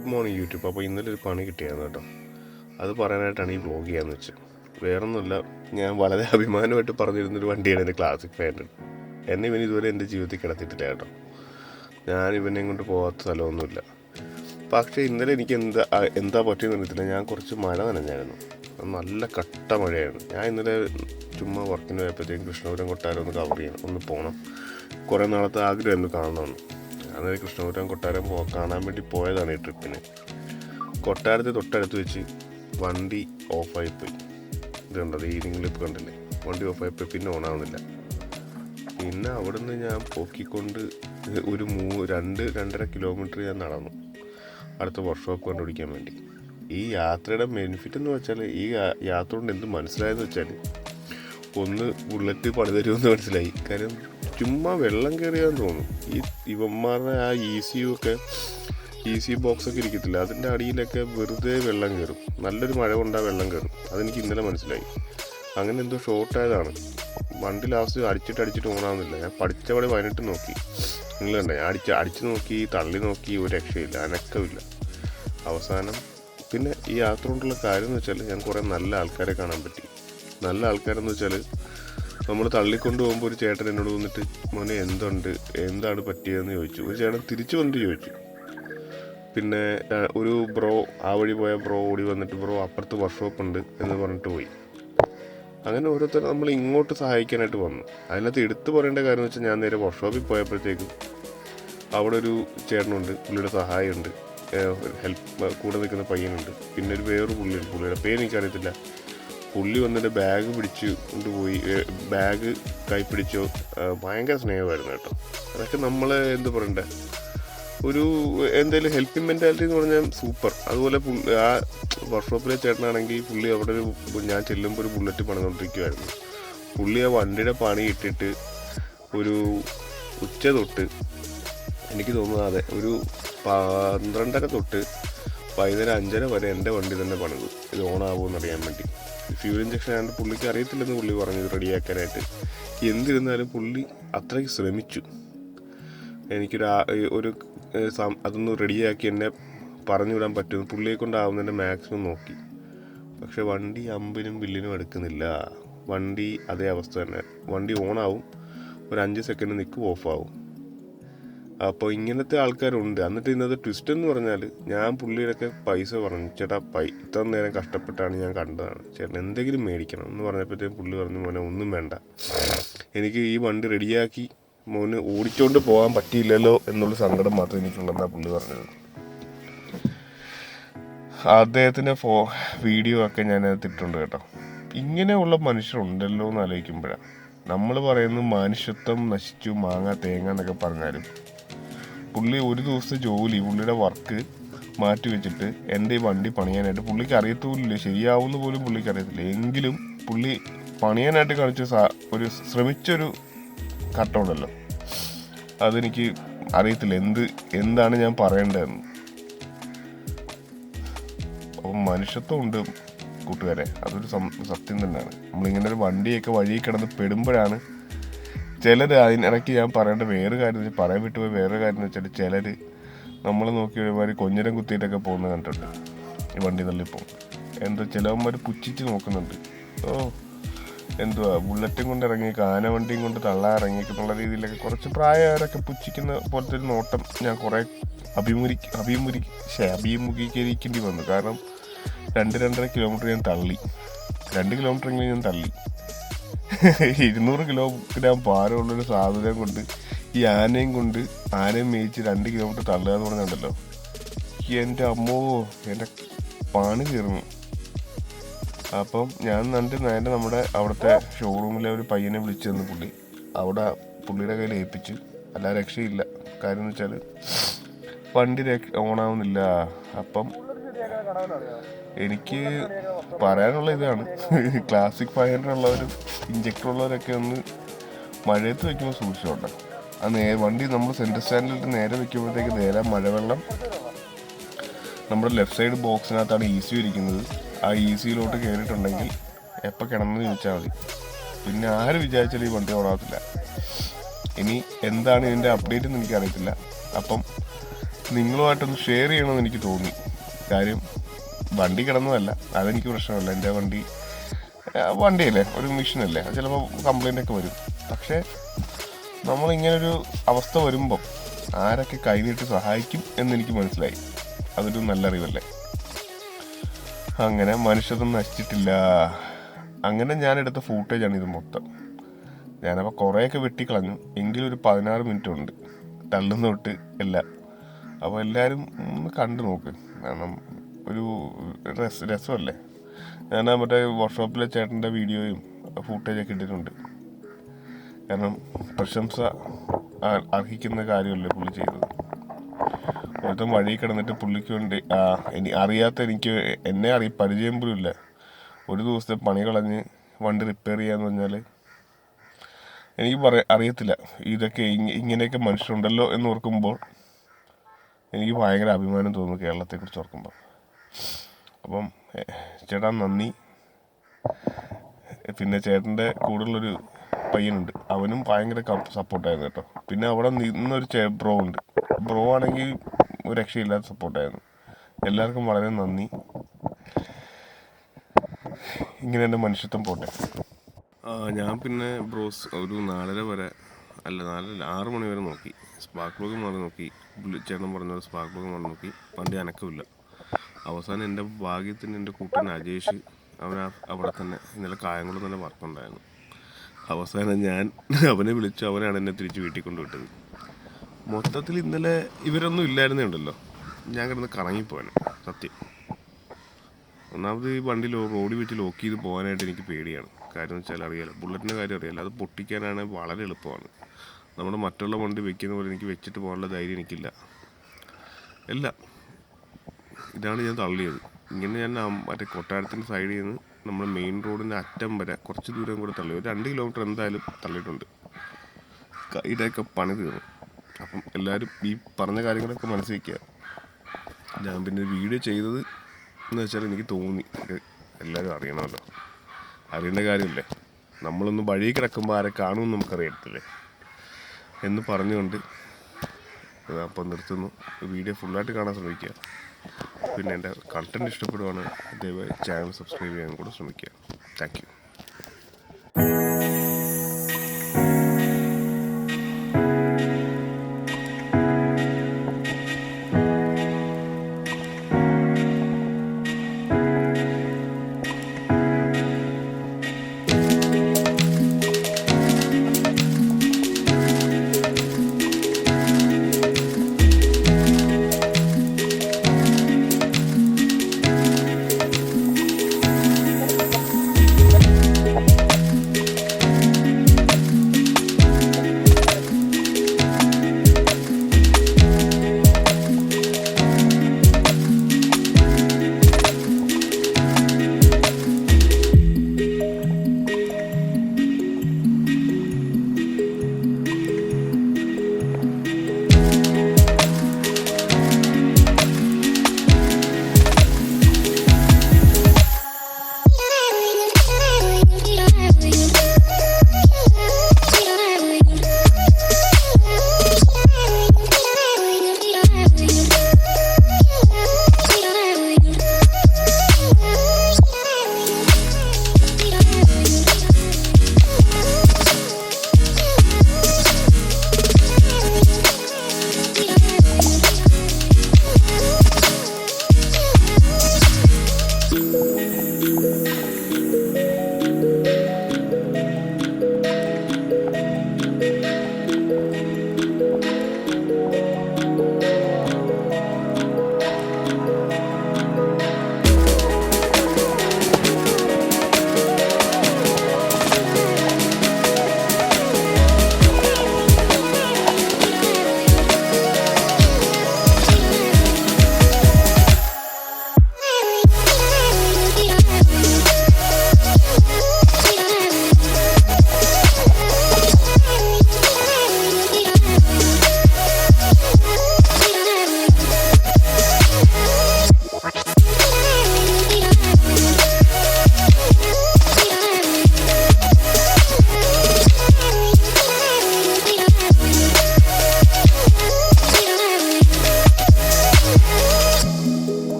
Good morning YouTube. അപ്പോൾ ഇന്നലെ ഒരു പണി കിട്ടിയായിരുന്നു കേട്ടോ. അത് പറയാനായിട്ടാണ് ഈ വ്ലോഗ് ചെയ്യാമെന്ന് വെച്ചത്. വേറൊന്നുമില്ല, ഞാൻ വളരെ അഭിമാനമായിട്ട് പറഞ്ഞിരുന്നൊരു വണ്ടിയാണ് എൻ്റെ ക്ലാസിക് 500. എന്നെ ഇവന് ഇതുവരെ എൻ്റെ ജീവിതത്തിൽ കിടത്തിയിട്ടില്ല കേട്ടോ. ഞാൻ ഇവനെയും കൊണ്ട് പോകാത്ത സ്ഥലമൊന്നുമില്ല. പക്ഷേ ഇന്നലെ എനിക്ക് എന്താ പറ്റിയെന്ന് അറിയത്തില്ല, ഞാൻ കുറച്ച് മഴ നനഞ്ഞായിരുന്നു. നല്ല കട്ട മഴയായിരുന്നു. ഞാൻ ഇന്നലെ ചുമ്മാ വർക്കിന് പോയപ്പോഴത്തേക്കും കൃഷ്ണപുരം കൊട്ടാരം ഒന്ന് കവർ ചെയ്യണം, ഒന്ന് പോകണം. കുറേ നാളത്തെ ആഗ്രഹമായിരുന്നു കാണണമെന്ന്. അന്നേരം കൃഷ്ണപുരം കൊട്ടാരം കാണാൻ വേണ്ടി പോയതാണ് ഈ ട്രിപ്പിന്. കൊട്ടാരത്തിൽ തൊട്ടടുത്ത് വെച്ച് വണ്ടി ഓഫായിപ്പോയി. ഇതുണ്ടത് ഈ നിങ്ങളിപ്പോൾ കണ്ടില്ലേ, വണ്ടി ഓഫായിപ്പോയി, പിന്നെ ഓണാവുന്നില്ല. പിന്നെ അവിടെ നിന്ന് ഞാൻ പൊക്കിക്കൊണ്ട് ഒരു 2-2.5 കിലോമീറ്റർ ഞാൻ നടന്നു അടുത്ത വർക്ക്ഷോപ്പ് കണ്ടുപിടിക്കാൻ വേണ്ടി. ഈ യാത്രയുടെ ബെനിഫിറ്റ് എന്ന് വെച്ചാൽ, ഈ യാത്ര കൊണ്ട് എന്ത് മനസ്സിലായെന്ന് വെച്ചാൽ, ഒന്ന് ബുള്ളറ്റ് പണി തരുമെന്ന് മനസ്സിലായി. കാര്യം ചുമ്മാ വെള്ളം കയറിയാന്ന് തോന്നും. ഇവന്മാരുടെ ആ ECU ബോക്സൊക്കെ ഇരിക്കത്തില്ല, അതിൻ്റെ അടിയിലൊക്കെ വെറുതെ വെള്ളം കയറും. നല്ലൊരു മഴ കൊണ്ടാൽ വെള്ളം കയറും. അതെനിക്ക് ഇന്നലെ മനസ്സിലായി. അങ്ങനെ എന്തോ ഷോർട്ടായതാണ്. വണ്ടി ലാസ്റ്റ് അടിച്ചിട്ട് ഓണാവുന്നില്ല. ഞാൻ പഠിച്ചവിടെ 18 നോക്കി. നിങ്ങൾ കണ്ടേ, അടിച്ച് നോക്കി, തള്ളി നോക്കി, ഒരു രക്ഷയില്ല, അനക്കമില്ല. അവസാനം പിന്നെ ഈ യാത്ര കൊണ്ടുള്ള കാര്യം എന്ന് വെച്ചാൽ, ഞാൻ കുറേ നല്ല ആൾക്കാരെ കാണാൻ പറ്റി. നല്ല ആൾക്കാരെന്ന് വെച്ചാൽ, നമ്മൾ തള്ളിക്കൊണ്ട് പോകുമ്പോൾ ഒരു ചേട്ടൻ എന്നോട് വന്നിട്ട്, മോനെ എന്താണ് പറ്റിയതെന്ന് ചോദിച്ചു. ഒരു ചേട്ടൻ തിരിച്ചു വന്നിട്ട് ചോദിച്ചു. പിന്നെ ഒരു ബ്രോ, ആ വഴി പോയ ബ്രോ ഓടി വന്നിട്ട്, ബ്രോ അപ്പുറത്ത് വർക്ക്ഷോപ്പ് ഉണ്ട് എന്ന് പറഞ്ഞിട്ട് പോയി. അങ്ങനെ ഓരോരുത്തർ നമ്മൾ ഇങ്ങോട്ട് സഹായിക്കാനായിട്ട് വന്നു. അതിനകത്ത് എടുത്തു പറയേണ്ട കാര്യം എന്ന് വെച്ചാൽ, ഞാൻ നേരെ വർക്ക്ഷോപ്പിൽ പോയപ്പോഴത്തേക്കും അവിടെ ഒരു ചേട്ടനുണ്ട്, പുള്ളിയുടെ സഹായമുണ്ട്, കൂടെ നിൽക്കുന്ന പയ്യനുണ്ട്, പിന്നെ വേറൊരു പുള്ളിയുണ്ട്. പുള്ളിയുടെ പേര് എനിക്കറിയത്തില്ല. പുള്ളി വന്നിട്ട് ബാഗ് പിടിച്ച് കൊണ്ടുപോയി, ബാഗ് കൈ പിടിച്ചോ, ഭയങ്കര സ്നേഹമായിരുന്നു കേട്ടോ. അതൊക്കെ നമ്മൾ എന്ത് പറയണ്ടേ, ഒരു എന്തെങ്കിലും ഹെൽപ്പിംഗ് മെൻറ്റാലിറ്റി എന്ന് പറഞ്ഞാൽ സൂപ്പർ. അതുപോലെ ആ വർക്ക്ഷോപ്പിലെ ചേട്ടനാണെങ്കിൽ, പുള്ളി അവിടെ ഞാൻ ചെല്ലുമ്പോൾ ഒരു ബുള്ളറ്റ് പണിതുകൊണ്ടിരിക്കുമായിരുന്നു. പുള്ളി ആ വണ്ടിയുടെ പണി ഇട്ടിട്ട് ഒരു ഉച്ച തൊട്ട്, എനിക്ക് തോന്നുന്നത് ഒരു 12:30 തൊട്ട് വൈകുന്നേരം 5:30 വരെ എൻ്റെ വണ്ടി തന്നെ പണിതു, ഇത് ഓണാവുമെന്ന് അറിയാൻ വേണ്ടി. ഫ്യൂൽ ഇഞ്ചക്ഷൻ ആയതുകൊണ്ട് പുള്ളിക്ക് അറിയത്തില്ലെന്ന് പുള്ളി പറഞ്ഞു ഇത് റെഡിയാക്കാനായിട്ട്. എന്നിരുന്നാലും പുള്ളി അത്രയ്ക്ക് ശ്രമിച്ചു. അതൊന്ന് റെഡിയാക്കി എന്നെ പറഞ്ഞു വിടാൻ പറ്റും, പുള്ളിയെ കൊണ്ടാവുന്നതിൻ്റെ മാക്സിമം നോക്കി. പക്ഷെ വണ്ടി അമ്പിനും വില്ലിനും എടുക്കുന്നില്ല. വണ്ടി അതേ അവസ്ഥ തന്നെ. വണ്ടി ഓണാവും, ഒരു 5 സെക്കൻഡ് നിൽക്കും, ഓഫാവും. അപ്പോൾ ഇങ്ങനത്തെ ആൾക്കാരുണ്ട്. എന്നിട്ട് ഇന്നത്തെ ട്വിസ്റ്റ് എന്ന് പറഞ്ഞാൽ, ഞാൻ പുള്ളിയുടെയൊക്കെ പൈസ പറഞ്ഞു, ചേട്ടാ ഇത്ര നേരം കഷ്ടപ്പെട്ടാണ് ഞാൻ കണ്ടതാണ്, ചേട്ടൻ എന്തെങ്കിലും മേടിക്കണം എന്ന് പറഞ്ഞപ്പോഴത്തേക്കും പുള്ളി പറഞ്ഞു, മോനെ ഒന്നും വേണ്ട, എനിക്ക് ഈ വണ്ടി റെഡിയാക്കി മോന് ഓടിച്ചുകൊണ്ട് പോകാൻ പറ്റിയില്ലല്ലോ എന്നുള്ള സങ്കടം മാത്രമേ എനിക്കുള്ളതെന്നാണ് പുള്ളി പറഞ്ഞത്. അദ്ദേഹത്തിൻ്റെ വീഡിയോ ഒക്കെ ഞാനത് ഇട്ടിട്ടുണ്ട് കേട്ടോ. ഇങ്ങനെയുള്ള മനുഷ്യരുണ്ടല്ലോ എന്ന് ആലോചിക്കുമ്പോഴാണ് നമ്മൾ പറയുന്നത് മനുഷ്യത്വം നശിച്ചു മാങ്ങ തേങ്ങ എന്നൊക്കെ പറഞ്ഞാലും, പുള്ളി ഒരു ദിവസത്തെ ജോലി, പുള്ളിയുടെ വർക്ക് മാറ്റി വെച്ചിട്ട് എൻ്റെ ഈ വണ്ടി പണിയാനായിട്ട്, പുള്ളിക്ക് അറിയത്തുമില്ല, ശരിയാവുന്ന പോലും പുള്ളിക്ക് അറിയത്തില്ല, എങ്കിലും പുള്ളി പണിയാനായിട്ട് കാണിച്ച ശ്രമിച്ചൊരു ഘട്ടമുണ്ടല്ലോ, അതെനിക്ക് അറിയത്തില്ല എന്താണ് ഞാൻ പറയേണ്ടതെന്ന്. അപ്പം മനുഷ്യത്വം ഉണ്ട് കൂട്ടുകാരെ, അതൊരു സത്യം തന്നെയാണ്. നമ്മളിങ്ങനെ ഒരു വണ്ടിയൊക്കെ വഴി കിടന്ന് പെടുമ്പോഴാണ് ചിലർ, അതിനിടയ്ക്ക് ഞാൻ പറയേണ്ട പറയാൻ വിട്ടുപോയ വേറൊരു കാര്യം എന്ന് വെച്ചാൽ, ചിലർ നമ്മൾ നോക്കി ഒരുമാതിരി കൊഞ്ഞരം കുത്തിയിട്ടൊക്കെ പോകുന്നത് കണ്ടിട്ടുണ്ട്. ഈ വണ്ടി തള്ളിപ്പോകും, ചിലവന്മാർ പുച്ഛിച്ച് നോക്കുന്നുണ്ട്. ബുള്ളറ്റും കൊണ്ട് ഇറങ്ങി, ആനവണ്ടിയും കൊണ്ട് തള്ളാൻ ഇറങ്ങിയെന്നുള്ള രീതിയിലൊക്കെ കുറച്ച് പ്രായക്കാരൊക്കെ പുച്ഛിക്കുന്ന പോലത്തെ ഒരു നോട്ടം ഞാൻ കുറേ അഭിമുഖീകരിക്കേണ്ടി വന്നു. കാരണം 2-2.5 കിലോമീറ്റർ ഞാൻ തള്ളി, 2 കിലോമീറ്ററെങ്കിലും ഞാൻ തള്ളി. 200 കിലോഗ്രാം ഭാരമുള്ളൊരു സാധനം കൊണ്ട്, ഈ ആനയും മേയിച്ച് 2 കിലോമീറ്റർ തള്ളുക എന്ന് പറഞ്ഞുണ്ടല്ലോ, എൻ്റെ അമ്മോ, എൻ്റെ പണി തീർന്നു. അപ്പം ഞാൻ നേരെ നമ്മുടെ അവിടുത്തെ ഷോറൂമിലെ ഒരു പയ്യനെ വിളിച്ചു തന്നു. പുള്ളിയുടെ കയ്യിൽ ഏൽപ്പിച്ചു. അല്ല രക്ഷയില്ല. കാര്യം എന്ന് വെച്ചാൽ വണ്ടി ഓണാവുന്നില്ല. അപ്പം എനിക്ക് പറയാനുള്ള ഇതാണ്, ക്ലാസിക് 500 ഉള്ളവരും ഇഞ്ചക്ടർ ഉള്ളവരൊക്കെ ഒന്ന് മഴയത്ത് വയ്ക്കുമ്പോൾ സൂക്ഷിച്ചോട്ടെ. വണ്ടി നമ്മൾ സെൻട്രൽ സ്റ്റാൻഡിലിട്ട് നേരെ വയ്ക്കുമ്പോഴത്തേക്ക് നേരെ മഴവെള്ളം നമ്മുടെ ലെഫ്റ്റ് സൈഡ് ബോക്സിനകത്താണ് ECU ഇരിക്കുന്നത്. ആ ECUയിലോട്ട് കയറിയിട്ടുണ്ടെങ്കിൽ എപ്പോൾ കിടന്നെന്ന് ചോദിച്ചാൽ മതി. പിന്നെ ആര് വിചാരിച്ചാലും ഈ വണ്ടി ഓടാത്തില്ല. ഇനി എന്താണ് ഇതിൻ്റെ അപ്ഡേറ്റ് എന്ന് എനിക്കറിയത്തില്ല. അപ്പം നിങ്ങളുമായിട്ടൊന്ന് ഷെയർ ചെയ്യണമെന്ന് എനിക്ക് തോന്നി. കാര്യം വണ്ടി കിടന്നതല്ല, അതെനിക്ക് പ്രശ്നമല്ല. എൻ്റെ വണ്ടിയല്ലേ, ഒരു മെഷീനല്ലേ, അത് ചിലപ്പോൾ കംപ്ലൈൻ്റ് ഒക്കെ വരും. പക്ഷേ നമ്മളിങ്ങനൊരു അവസ്ഥ വരുമ്പം ആരൊക്കെ കൈനീട്ടി സഹായിക്കും എന്നെനിക്ക് മനസ്സിലായി. അതൊരു നല്ല അറിവല്ലേ. അങ്ങനെ മനുഷ്യരൊന്നും നശിച്ചിട്ടില്ല. അങ്ങനെ ഞാനെടുത്ത ഫൂട്ടേജാണ് ഇത് മൊത്തം. ഞാനപ്പോൾ കുറേയൊക്കെ വെട്ടിക്കളഞ്ഞു, എങ്കിലും ഒരു 16 മിനിറ്റ് ഉണ്ട് തള്ളുന്ന തൊട്ട് എല്ലാം. അപ്പോൾ എല്ലാവരും ഒന്ന് കണ്ടു നോക്ക്, കാരണം ഒരു രസമല്ലേ. ഞാൻ മറ്റേ വർക്ക്ഷോപ്പിലെ ചേട്ടൻ്റെ വീഡിയോയും ഫൂട്ടേജൊക്കെ ഇട്ടിട്ടുണ്ട്. കാരണം പ്രശംസ അർഹിക്കുന്ന കാര്യമല്ലേ പുള്ളി ചെയ്തത്. ഒരുത്തം വഴി കിടന്നിട്ട് പുള്ളിക്ക് വേണ്ടി അറിയാത്ത എന്നെ പരിചയം പോലും ഇല്ല, ഒരു ദിവസത്തെ പണി കളഞ്ഞ് വണ്ടി റിപ്പയർ ചെയ്യാന്ന് പറഞ്ഞാൽ എനിക്ക് അറിയത്തില്ല. ഇതൊക്കെ ഇങ്ങനെയൊക്കെ മനുഷ്യരുണ്ടല്ലോ എന്ന് ഓർക്കുമ്പോൾ എനിക്ക് ഭയങ്കര അഭിമാനം തോന്നുന്നു കേരളത്തെക്കുറിച്ച് ഓർക്കുമ്പോൾ. അപ്പം ചേട്ടാ നന്ദി. പിന്നെ ചേട്ടൻ്റെ കൂടെയുള്ളൊരു പയ്യനുണ്ട്, അവനും ഭയങ്കര സപ്പോർട്ടായിരുന്നു കേട്ടോ. പിന്നെ അവിടെ നിന്നൊരു ബ്രോ ഉണ്ട്, ബ്രോ ആണെങ്കിൽ ഒരു രക്ഷയില്ലാത്ത സപ്പോർട്ടായിരുന്നു. എല്ലാവർക്കും വളരെ നന്ദി. ഇങ്ങനെ എൻ്റെ മനുഷ്യത്വം പോട്ടെ. ഞാൻ പിന്നെ ബ്രോസ് ഒരു 4:30 വരെ 6 മണി വരെ നോക്കി, സ്പാർക്ക് പ്ലഗ് മാറി നോക്കി. ചേട്ടൻ പറഞ്ഞ പോലെ സ്പാർക്ക് പ്ലഗ് മാറി നോക്കി, വണ്ടി അനക്കമില്ല. അവസാനം എൻ്റെ ഭാഗ്യത്തിന് എൻ്റെ കൂട്ടൻ അജേഷ് അവിടെ തന്നെ ഇന്നലെ കായംകുളം തന്നെ വർക്കുണ്ടായിരുന്നു. അവസാനം ഞാൻ അവനെ വിളിച്ചു, അവനാണ് എന്നെ തിരിച്ച് വീട്ടിൽ കൊണ്ടുവിട്ടത്. മൊത്തത്തിൽ ഇന്നലെ ഇവരൊന്നും ഇല്ലായിരുന്നേ ഉണ്ടല്ലോ, ഞാൻ കിടന്ന് കറങ്ങിപ്പോവാന് സത്യം. ഒന്നാമത് ഈ വണ്ടി റോഡിൽ വെച്ച് ലോക്ക് ചെയ്ത് പോകാനായിട്ട് എനിക്ക് പേടിയാണ്. കാര്യം എന്ന് വെച്ചാൽ അറിയാലോ, ബുള്ളറ്റിൻ്റെ കാര്യം അറിയാലോ, അത് പൊട്ടിക്കാനാണ് വളരെ എളുപ്പമാണ്. നമ്മുടെ മറ്റുള്ള വണ്ടി വെക്കുന്ന പോലെ എനിക്ക് വെച്ചിട്ട് പോകാനുള്ള ധൈര്യം എനിക്കില്ല. എല്ലാം ഇതാണ് ഞാൻ തള്ളിയത്. ഇങ്ങനെ ഞാൻ മറ്റേ കൊട്ടാരത്തിൻ്റെ സൈഡിൽ നിന്ന് നമ്മൾ മെയിൻ റോഡിൻ്റെ അറ്റം വരെ കുറച്ച് ദൂരം കൂടെ തള്ളി, ഒരു 2 കിലോമീറ്റർ എന്തായാലും തള്ളിയിട്ടുണ്ട്. കൈയുടെയൊക്കെ പണി തീർന്നു. അപ്പം എല്ലാവരും ഈ പറഞ്ഞ കാര്യങ്ങളൊക്കെ മനസ്സിൽ വയ്ക്കുക. ഞാൻ പിന്നെ വീഡിയോ ചെയ്തത് എന്ന് വെച്ചാൽ എനിക്ക് തോന്നി എല്ലാവരും അറിയണമല്ലോ, അറിയേണ്ട കാര്യമില്ലേ. നമ്മളൊന്ന് വഴി കിടക്കുമ്പോൾ ആരെ കാണുമെന്ന് നമുക്കറിയത്തില്ലേ എന്ന് പറഞ്ഞുകൊണ്ട് അപ്പം നിർത്തുന്നു. വീഡിയോ ഫുള്ളായിട്ട് കാണാൻ ശ്രമിക്കുക. പിന്നെ എൻ്റെ കണ്ടൻറ്റ് ഇഷ്ടപ്പെടുവാണെങ്കിൽ ദയവായി ചാനൽ സബ്സ്ക്രൈബ് ചെയ്യാൻ കൂടെ ശ്രമിക്കുക. Thank you.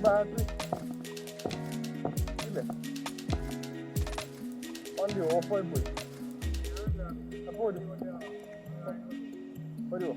ബാറ്ററി ഇല്ലേ വണ്ടി ഓഫായി പോയി. അപ്പോൾ വരുമോ?